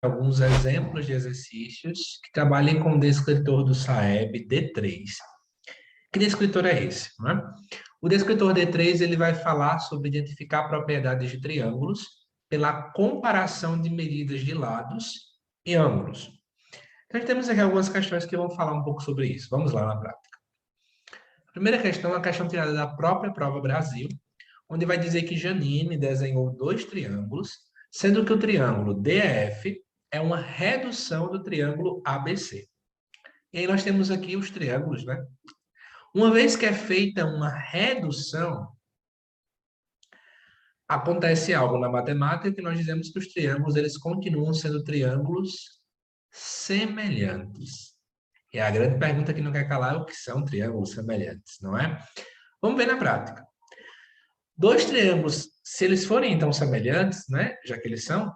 alguns exemplos de exercícios que trabalhem com o descritor do SAEB D3. Que descritor é esse? Né? O descritor D3 ele vai falar sobre identificar propriedades de triângulos pela comparação de medidas de lados e ângulos. Então, temos aqui algumas questões que vão falar um pouco sobre isso. Vamos lá na prática. A primeira questão é uma questão tirada da própria Prova Brasil, onde vai dizer que Janine desenhou dois triângulos, sendo que o triângulo DEF é uma redução do triângulo ABC. E aí nós temos aqui os triângulos, né? Uma vez que é feita uma redução, acontece algo na matemática que nós dizemos que os triângulos eles continuam sendo triângulos semelhantes. E a grande pergunta que não quer calar é o que são triângulos semelhantes, não é? Vamos ver na prática. Dois triângulos, se eles forem então semelhantes, né, já que eles são,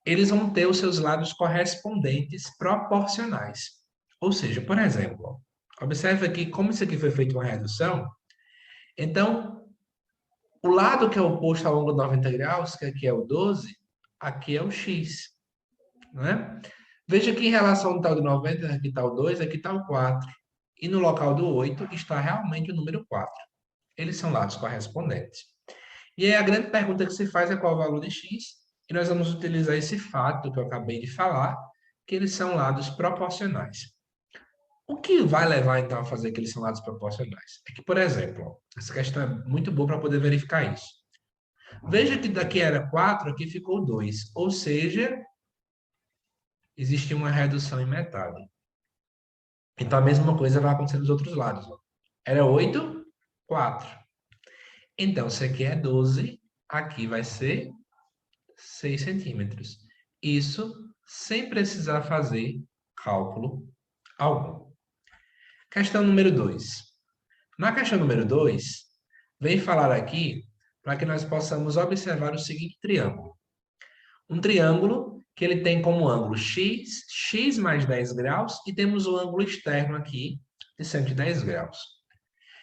eles vão ter os seus lados correspondentes proporcionais. Ou seja, por exemplo, observe aqui como isso aqui foi feito uma redução. Então, o lado que é oposto ao ângulo de 90 graus, que aqui é o 12, aqui é o x. Não é? Veja que em relação ao tal de 90, aqui está o 2, aqui está o 4. E no local do 8 está realmente o número 4. Eles são lados correspondentes. E aí a grande pergunta que se faz é qual o valor de x, e nós vamos utilizar esse fato que eu acabei de falar, que eles são lados proporcionais. O que vai levar, então, a fazer que eles são lados proporcionais? É que, por exemplo, essa questão é muito boa para poder verificar isso. Veja que daqui era 4, aqui ficou 2. Ou seja, existe uma redução em metade. Então, a mesma coisa vai acontecer dos outros lados. Era 8, 4. Então, se aqui é 12, aqui vai ser 6 centímetros. Isso sem precisar fazer cálculo algum. Questão número 2. Na questão número 2, vem falar aqui para que nós possamos observar o seguinte triângulo. Um triângulo que ele tem como ângulo x, x mais 10 graus, e temos o ângulo externo aqui de 110 graus.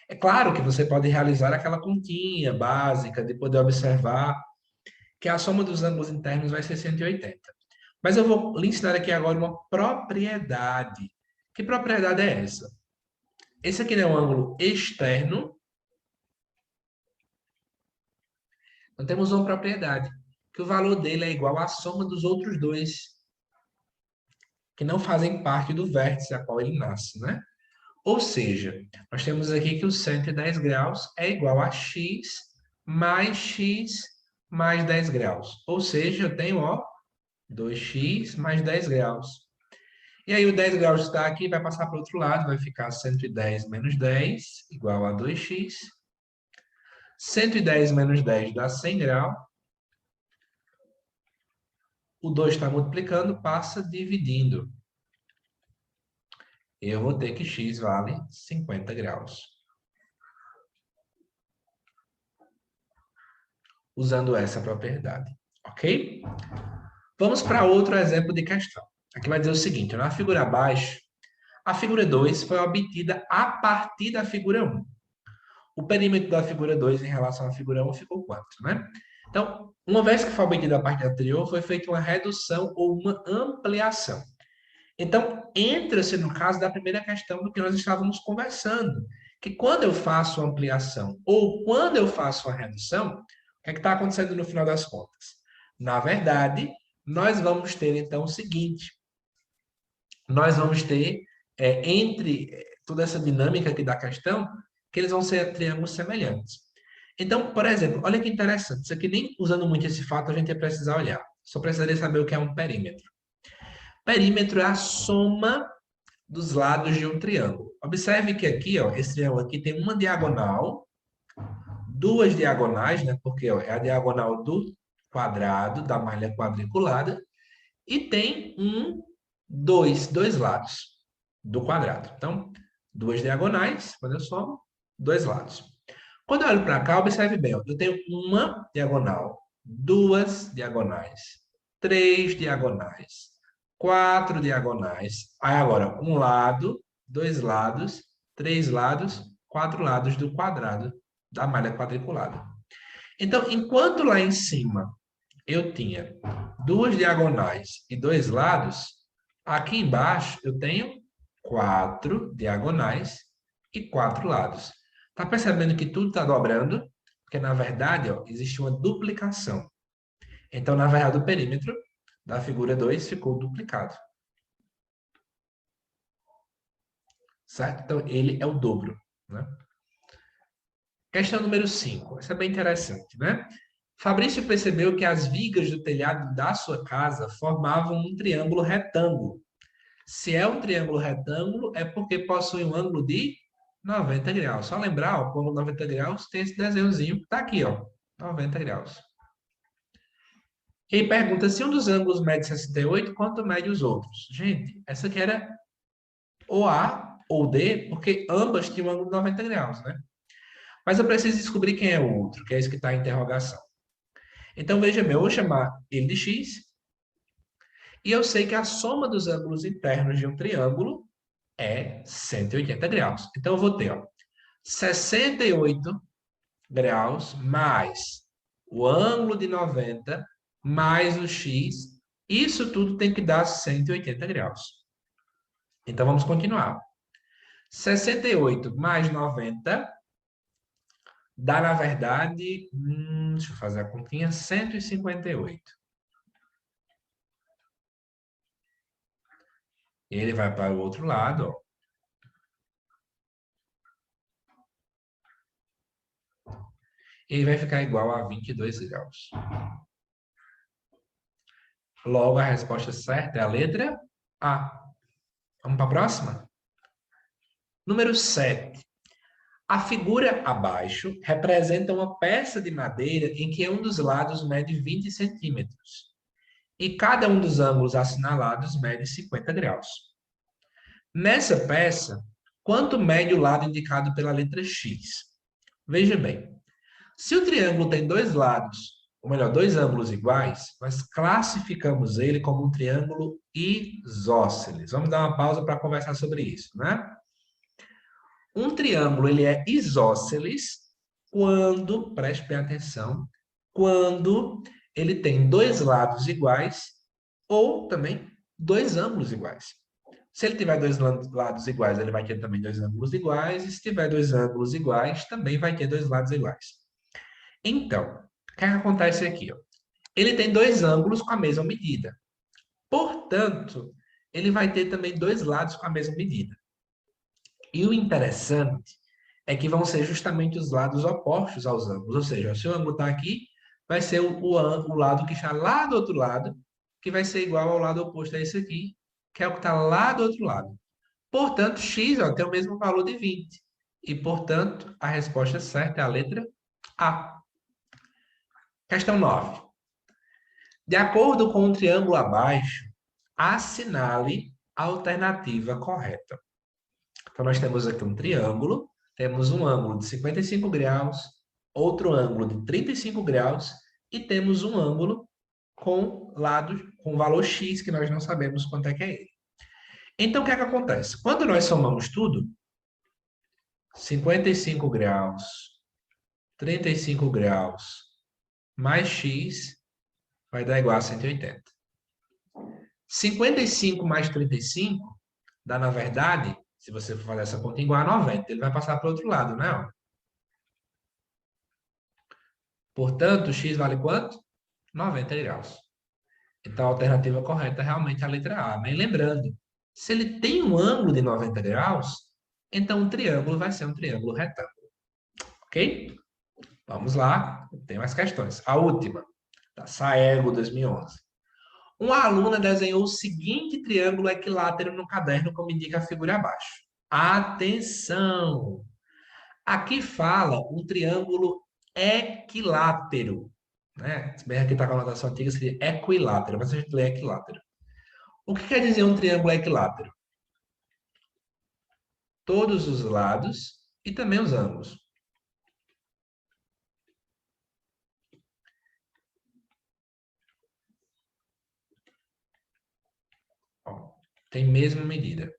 É claro que você pode realizar aquela continha básica de poder observar que a soma dos ângulos internos vai ser 180. Mas eu vou lhe ensinar aqui agora uma propriedade. Que propriedade é essa? Esse aqui é um ângulo externo. Então, temos uma propriedade, que o valor dele é igual à soma dos outros dois, que não fazem parte do vértice a qual ele nasce, né? Ou seja, nós temos aqui que o 110 graus é igual a x mais 10 graus. Ou seja, eu tenho, ó, 2x mais 10 graus. E aí o 10 graus está aqui, vai passar para o outro lado, vai ficar 110 menos 10, igual a 2x. 110 menos 10 dá 100 graus. O 2 está multiplicando, passa dividindo. Eu vou ter que x vale 50 graus. Usando essa propriedade, ok? Vamos para outro exemplo de questão. Aqui vai dizer o seguinte, na figura abaixo, a figura 2 foi obtida a partir da figura 1. O perímetro da figura 2 em relação à figura 1 ficou quanto, né? Então, uma vez que foi obtida a parte anterior, foi feita uma redução ou uma ampliação. Então, entra-se no caso da primeira questão do que nós estávamos conversando, que quando eu faço ampliação ou quando eu faço a redução, o que é que está acontecendo no final das contas? Na verdade, nós vamos ter, então, o seguinte. Nós vamos ter, entre toda essa dinâmica aqui da questão, que eles vão ser triângulos semelhantes. Então, por exemplo, olha que interessante. Isso aqui, nem usando muito esse fato, a gente ia precisar olhar. Só precisaria saber o que é um perímetro. Perímetro é a soma dos lados de um triângulo. Observe que aqui, ó, esse triângulo aqui tem uma diagonal, duas diagonais, né? Porque ó, é a diagonal do quadrado, da malha quadriculada, e tem dois lados do quadrado. Então, duas diagonais, quando eu somo, dois lados. Quando eu olho para cá, observe bem, ó, eu tenho uma diagonal, duas diagonais, três diagonais, quatro diagonais. Aí agora, um lado, dois lados, três lados, quatro lados do quadrado da malha quadriculada. Então, enquanto lá em cima eu tinha duas diagonais e dois lados, aqui embaixo eu tenho 4 diagonais e 4 lados. Tá percebendo que tudo está dobrando? Porque, na verdade, ó, existe uma duplicação. Então, na verdade, o perímetro da figura 2 ficou duplicado. Certo? Então, ele é o dobro. Né? Questão número 5. Essa é bem interessante, né? Fabrício percebeu que as vigas do telhado da sua casa formavam um triângulo retângulo. Se é um triângulo retângulo, é porque possui um ângulo de 90 graus. Só lembrar, ó, o ângulo 90 graus tem esse desenhozinho que está aqui, ó, 90 graus. E pergunta se um dos ângulos mede 68, quanto mede os outros? Gente, essa aqui era ou A ou D, porque ambas tinham um ângulo de 90 graus, né? Mas eu preciso descobrir quem é o outro, que é esse que está em interrogação. Então, veja bem, eu vou chamar ele de x, e eu sei que a soma dos ângulos internos de um triângulo é 180 graus. Então, eu vou ter, ó, 68 graus mais o ângulo de 90 mais o x. Isso tudo tem que dar 180 graus. Então, vamos continuar. 68 mais 90 dá, na verdade, deixa eu fazer a continha, 158. Ele vai para o outro lado, ó. Ele vai ficar igual a 22 graus. Logo, a resposta certa é a letra A. Vamos para a próxima? Número 7. A figura abaixo representa uma peça de madeira em que um dos lados mede 20 centímetros e cada um dos ângulos assinalados mede 50 graus. Nessa peça, quanto mede o lado indicado pela letra X? Veja bem, se o triângulo tem dois lados, ou melhor, dois ângulos iguais, nós classificamos ele como um triângulo isósceles. Vamos dar uma pausa para conversar sobre isso, né? Um triângulo ele é isósceles quando, preste bem atenção, quando ele tem dois lados iguais ou também dois ângulos iguais. Se ele tiver dois lados iguais, ele vai ter também dois ângulos iguais, e se tiver dois ângulos iguais, também vai ter dois lados iguais. Então, o que acontece aqui? Ó? Ele tem dois ângulos com a mesma medida. Portanto, ele vai ter também dois lados com a mesma medida. E o interessante é que vão ser justamente os lados opostos aos ângulos. Ou seja, se o ângulo está aqui, vai ser o lado que está lá do outro lado, que vai ser igual ao lado oposto a esse aqui, que é o que está lá do outro lado. Portanto, x ó, tem o mesmo valor de 20. E, portanto, a resposta certa é a letra A. Questão 9. De acordo com o triângulo abaixo, assinale a alternativa correta. Então, nós temos aqui um triângulo, temos um ângulo de 55 graus, outro ângulo de 35 graus e temos um ângulo com lado, com valor x, que nós não sabemos quanto é que é ele. Então, o que é que acontece? Quando nós somamos tudo, 55 graus, 35 graus, mais x, vai dar igual a 180. 55 mais 35 dá, na verdade, se você for fazer essa conta, igual a 90. Ele vai passar para o outro lado, né? Portanto, x vale quanto? 90 graus. Então, a alternativa correta é realmente a letra A. Mas lembrando, se ele tem um ângulo de 90 graus, então o triângulo vai ser um triângulo retângulo. Ok? Vamos lá, tem mais questões. A última, da Saego 2011. Uma aluna desenhou o seguinte triângulo equilátero no caderno, como indica a figura abaixo. Atenção! Aqui fala um triângulo equilátero. Né? Se bem aqui está com a notação antiga, seria equilátero, mas a gente lê equilátero. O que quer dizer um triângulo equilátero? Todos os lados e também os ângulos. Ó, tem mesma medida.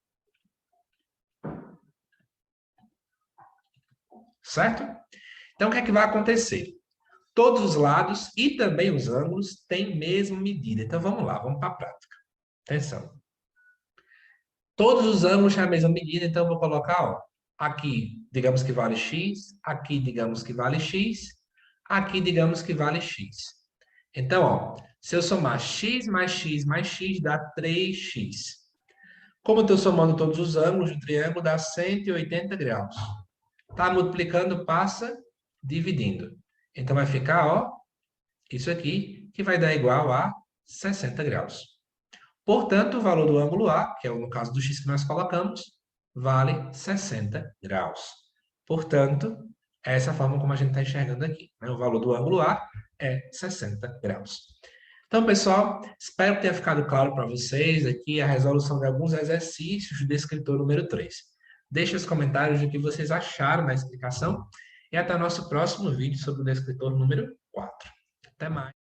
Certo? Então, o que é que vai acontecer? todos os lados e também os ângulos têm mesma medida. Então, vamos lá, vamos para a prática. Atenção. Todos os ângulos têm a mesma medida, então eu vou colocar, ó, aqui, digamos que vale x, aqui, digamos que vale x, aqui, digamos que vale x. Então, ó, se eu somar x mais x mais x, dá 3x. Como eu estou somando todos os ângulos do triângulo, dá 180 graus. Tá multiplicando, passa dividindo. Então, vai ficar, ó, isso aqui, que vai dar igual a 60 graus. Portanto, o valor do ângulo A, que é no caso do x que nós colocamos, vale 60 graus. Portanto, essa é a forma como a gente está enxergando aqui, né? O valor do ângulo A é 60 graus. Então, pessoal, espero que tenha ficado claro para vocês aqui a resolução de alguns exercícios do descritor número 3. Deixe os comentários do que vocês acharam da explicação e até o nosso próximo vídeo sobre o descritor número 4. Até mais!